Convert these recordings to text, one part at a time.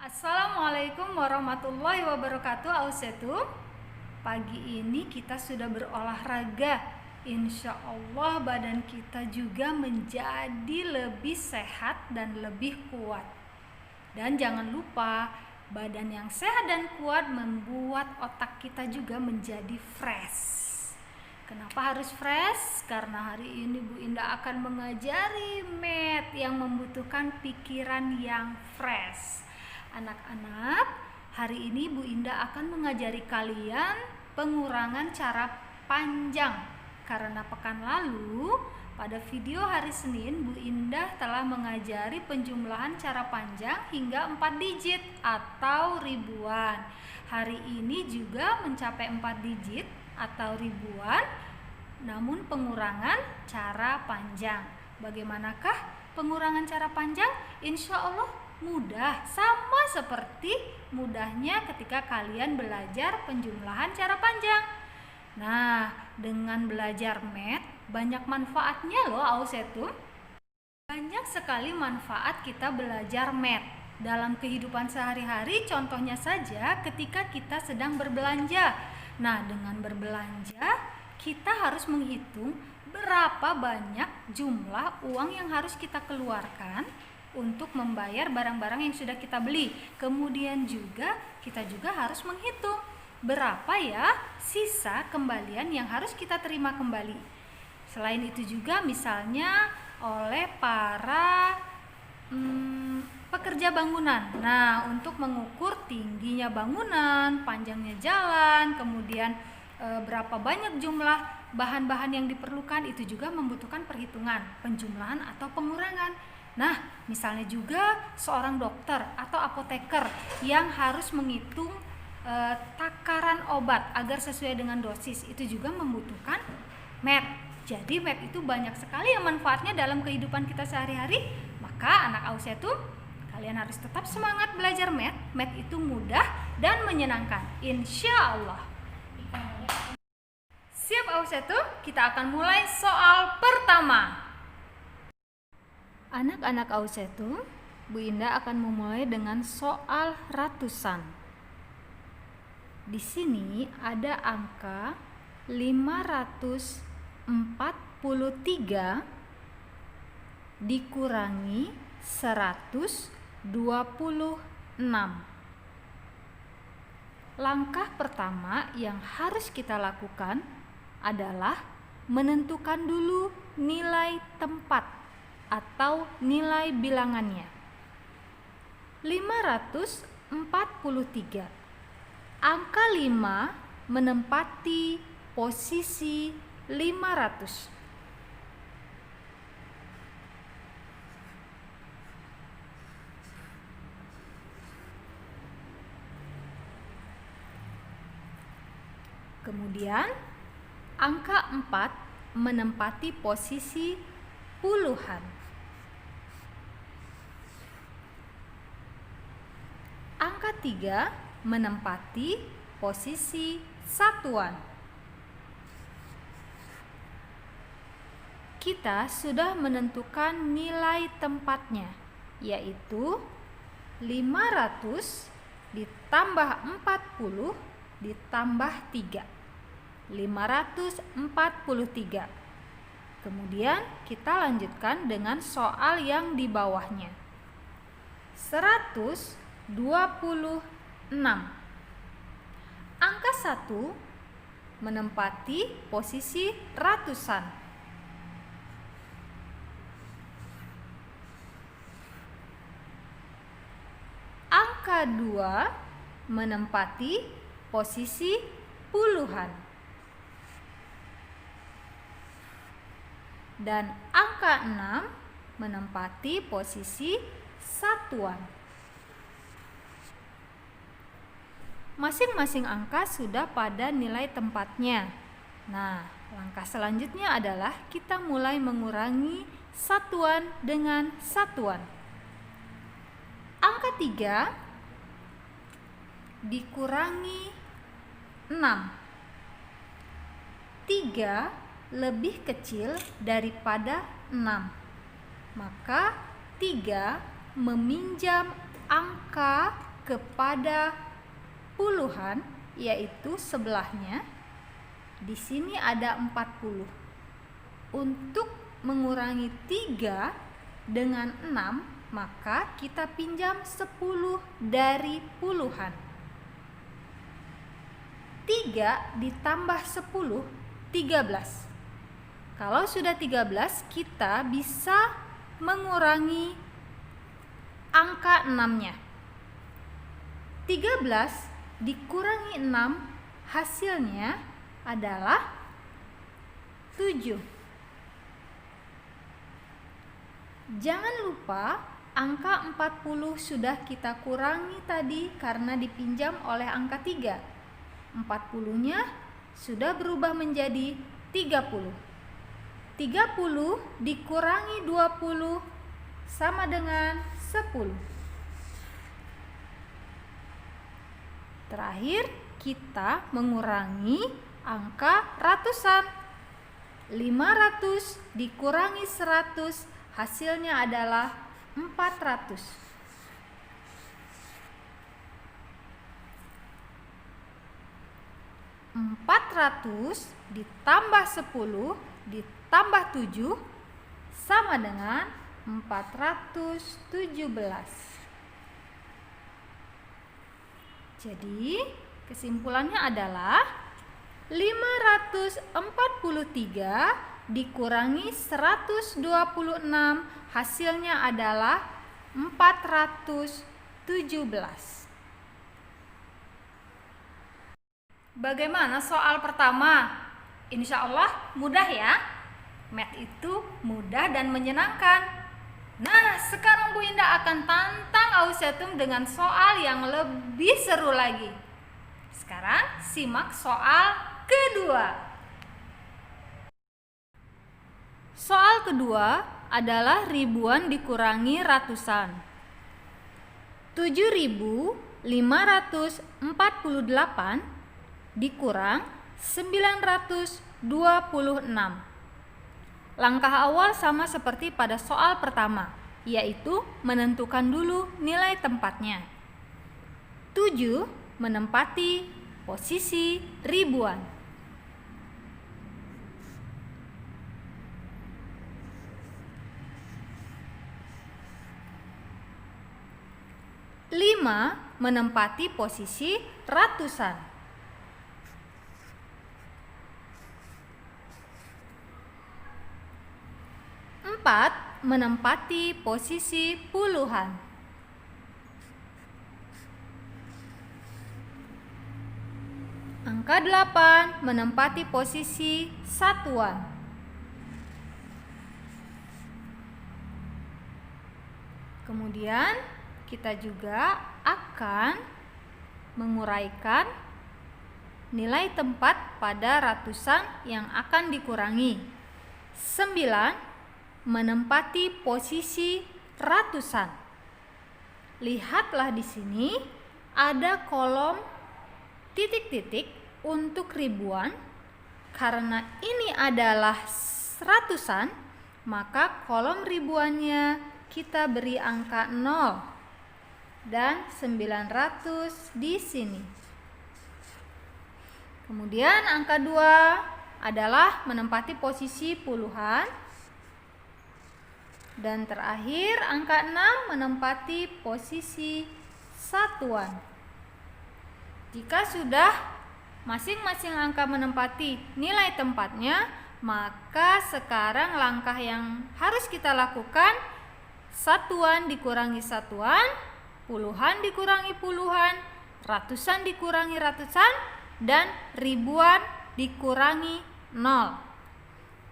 Assalamualaikum warahmatullahi wabarakatuh. Ausetu. Pagi ini kita sudah berolahraga. Insya Allah badan kita juga menjadi lebih sehat dan lebih kuat. Dan jangan lupa, badan yang sehat dan kuat membuat otak kita juga menjadi fresh. Kenapa harus fresh? Karena hari ini Bu Indah akan mengajari math yang membutuhkan pikiran yang fresh. Anak-anak, hari ini Bu Indah akan mengajari kalian pengurangan cara panjang. Karena pekan lalu, pada video hari Senin, Bu Indah telah mengajari penjumlahan cara panjang hingga 4 digit atau ribuan. Hari ini juga mencapai 4 digit atau ribuan, namun pengurangan cara panjang. Bagaimanakah pengurangan cara panjang? Insya Allah mudah, sama seperti mudahnya ketika kalian belajar penjumlahan cara panjang. Nah, dengan belajar math banyak manfaatnya loh, Ausetu. Banyak sekali manfaat kita belajar math dalam kehidupan sehari-hari. Contohnya saja ketika kita sedang berbelanja. Nah, dengan berbelanja kita harus menghitung berapa banyak jumlah uang yang harus kita keluarkan untuk membayar barang-barang yang sudah kita beli. Kemudian juga kita juga harus menghitung berapa ya sisa kembalian yang harus kita terima kembali. Selain itu juga misalnya oleh para pekerja bangunan. Nah, untuk mengukur tingginya bangunan, panjangnya jalan, kemudian berapa banyak jumlah bahan-bahan yang diperlukan, itu juga membutuhkan perhitungan, penjumlahan atau pengurangan. Nah, misalnya juga seorang dokter atau apoteker yang harus menghitung takaran obat agar sesuai dengan dosis, itu juga membutuhkan math. Jadi math itu banyak sekali yang manfaatnya dalam kehidupan kita sehari-hari. Maka anak Ausetu, kalian harus tetap semangat belajar math. Math itu mudah dan menyenangkan, insya Allah. Siap Ausetu, kita akan mulai soal pertama. Anak-anak Ausetu, Bu Indah akan memulai dengan soal ratusan. Di sini ada angka 543 dikurangi 126. Langkah pertama yang harus kita lakukan adalah menentukan dulu nilai tempat atau nilai bilangannya. 543. Angka 5 menempati posisi 500. Kemudian angka 4 menempati posisi puluhan. Angka 3 menempati posisi satuan. Kita sudah menentukan nilai tempatnya, yaitu 500 ditambah 40 ditambah 3. 543. Kemudian kita lanjutkan dengan soal yang di bawahnya. 126. Angka 1 menempati posisi ratusan. Angka 2 menempati posisi puluhan. Dan angka 6 menempati posisi satuan. Masing-masing angka sudah pada nilai tempatnya. Nah, langkah selanjutnya adalah kita mulai mengurangi satuan dengan satuan. Angka 3 dikurangi 6. 3 lebih kecil daripada 6. Maka 3 meminjam angka kepada puluhan, yaitu sebelahnya. Di sini ada 40. Untuk mengurangi 3 dengan 6, maka kita pinjam 10 dari puluhan. 3 ditambah 10, 13. Kalau sudah 13, kita bisa mengurangi angka 6-nya. 13 dikurangi 6, hasilnya adalah 7. Jangan lupa angka 40 sudah kita kurangi tadi karena dipinjam oleh angka 3. 40-nya sudah berubah menjadi 30. 30 dikurangi 20 sama dengan 10. Terakhir, kita mengurangi angka ratusan. 500 dikurangi 100, hasilnya adalah 400. 400 ditambah 10 ditambah 7 sama dengan 417. Jadi, kesimpulannya adalah 543 dikurangi 126, hasilnya adalah 417. Bagaimana soal pertama? Insya Allah mudah ya. Math itu mudah dan menyenangkan. Nah, sekarang Bu Indah akan tantang Ausetum dengan soal yang lebih seru lagi. Sekarang simak soal kedua. Soal kedua adalah ribuan dikurangi ratusan. 7.548 dikurang 926. Langkah awal sama seperti pada soal pertama, yaitu menentukan dulu nilai tempatnya. 7 menempati posisi ribuan. 5 menempati posisi ratusan. 4 menempati posisi puluhan. 8 menempati posisi satuan. 5 Kemudian kita juga akan menguraikan nilai tempat pada ratusan yang akan dikurangi. 9 menempati posisi ratusan. Lihatlah di sini ada kolom titik-titik untuk ribuan. Karena ini adalah ratusan, maka kolom ribuannya kita beri angka 0 dan 900 di sini. Kemudian angka 2 adalah menempati posisi puluhan. Dan terakhir angka 6 menempati posisi satuan. Jika sudah masing-masing angka menempati nilai tempatnya, maka sekarang langkah yang harus kita lakukan, satuan dikurangi satuan, puluhan dikurangi puluhan, ratusan dikurangi ratusan, dan ribuan dikurangi 0.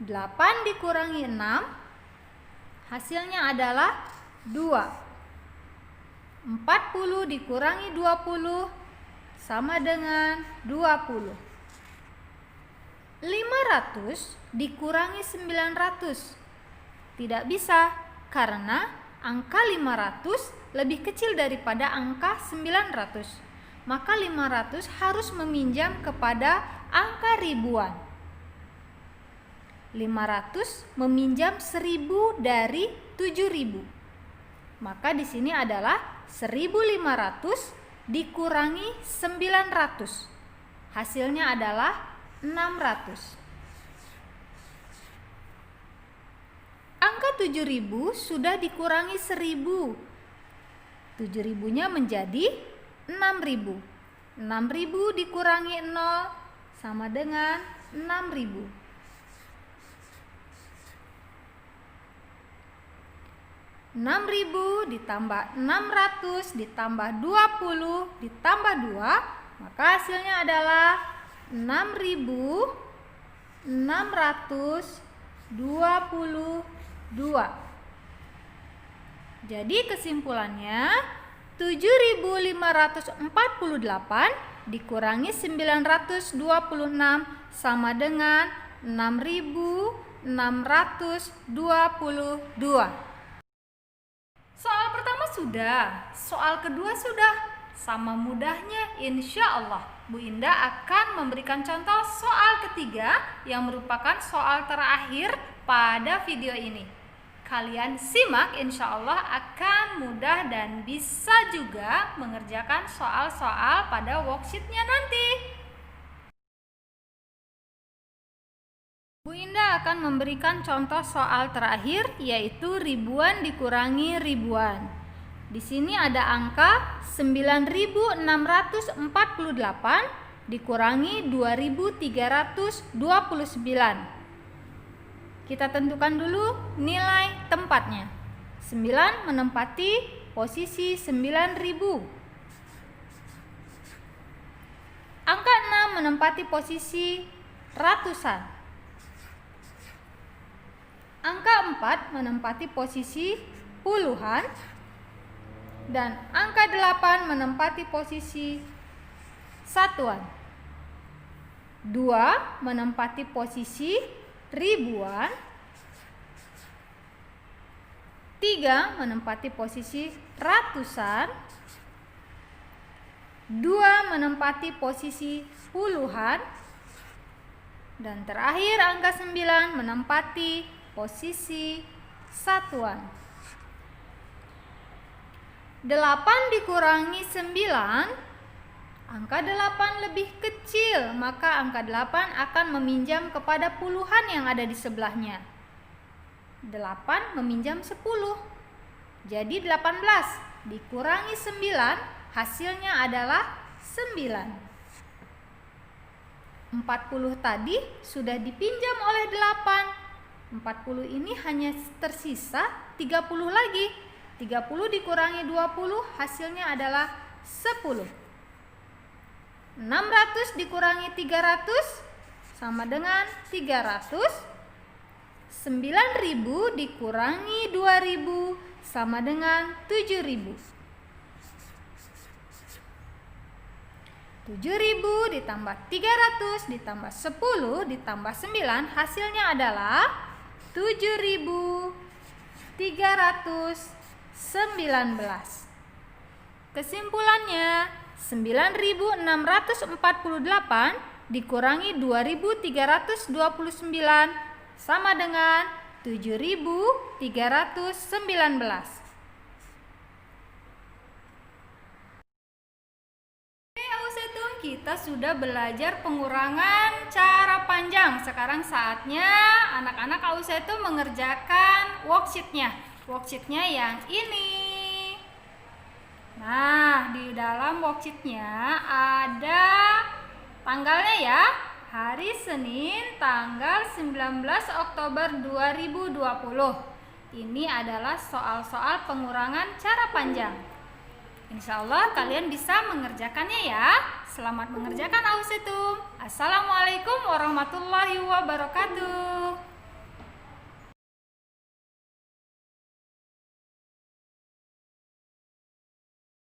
8 dikurangi 6, hasilnya adalah 2. 40 dikurangi 20 sama dengan 20. 500 dikurangi 900 tidak bisa karena angka 500 lebih kecil daripada angka 900. Maka 500 harus meminjam kepada angka ribuan. 500 meminjam 1000 dari 7000. Maka di sini adalah 1500 dikurangi 900. Hasilnya adalah 600. Angka 7.000 sudah dikurangi 1.000. 7.000-nya menjadi 6.000. 6.000 dikurangi 0 sama dengan 6.000. 6.000 ditambah 600 ditambah 20 ditambah 2, maka hasilnya adalah 6.622. Jadi kesimpulannya 7.548 dikurangi 926 sama dengan 6.622. Soal pertama sudah, soal kedua sudah. Sama mudahnya, insya Allah Bu Indah akan memberikan contoh soal ketiga yang merupakan soal terakhir pada video ini. Kalian simak, insya Allah akan mudah dan bisa juga mengerjakan soal-soal pada worksheetnya nanti. Bu Indah akan memberikan contoh soal terakhir, yaitu ribuan dikurangi ribuan. Di sini ada angka 9.648 dikurangi 2.329. Kita tentukan dulu nilai tempatnya. 9 menempati posisi 9.000. Angka 6 menempati posisi ratusan. Angka 4 menempati posisi puluhan, dan angka 8 menempati posisi satuan. 2 menempati posisi ribuan. 3 menempati posisi ratusan. 2 menempati posisi puluhan. Dan terakhir angka 9 menempati posisi satuan. 8 dikurangi 9, angka 8 lebih kecil, maka angka 8 akan meminjam kepada puluhan yang ada di sebelahnya. 8 meminjam 10. Jadi 18 dikurangi 9, hasilnya adalah 9. 40 tadi sudah dipinjam oleh 8. 40 ini hanya tersisa 30 lagi. 30 dikurangi 20, hasilnya adalah 10. 600 dikurangi 300 sama dengan 300. 9.000 dikurangi 2.000 sama dengan 7.000. 7.000 ditambah 300 ditambah 10 ditambah 9, hasilnya adalah 7.319. Kesimpulannya, 9.648 dikurangi 2.329 sama dengan 7.319. Kita sudah belajar pengurangan cara panjang. Sekarang saatnya anak-anak Ausetum mengerjakan worksheetnya. Worksheetnya yang ini. Nah, di dalam worksheetnya ada tanggalnya ya. Hari Senin tanggal 19 Oktober 2020. Ini adalah soal-soal pengurangan cara panjang. Insya Allah kalian bisa mengerjakannya ya. Selamat mengerjakan Ausetum. Assalamualaikum warahmatullahi wabarakatuh.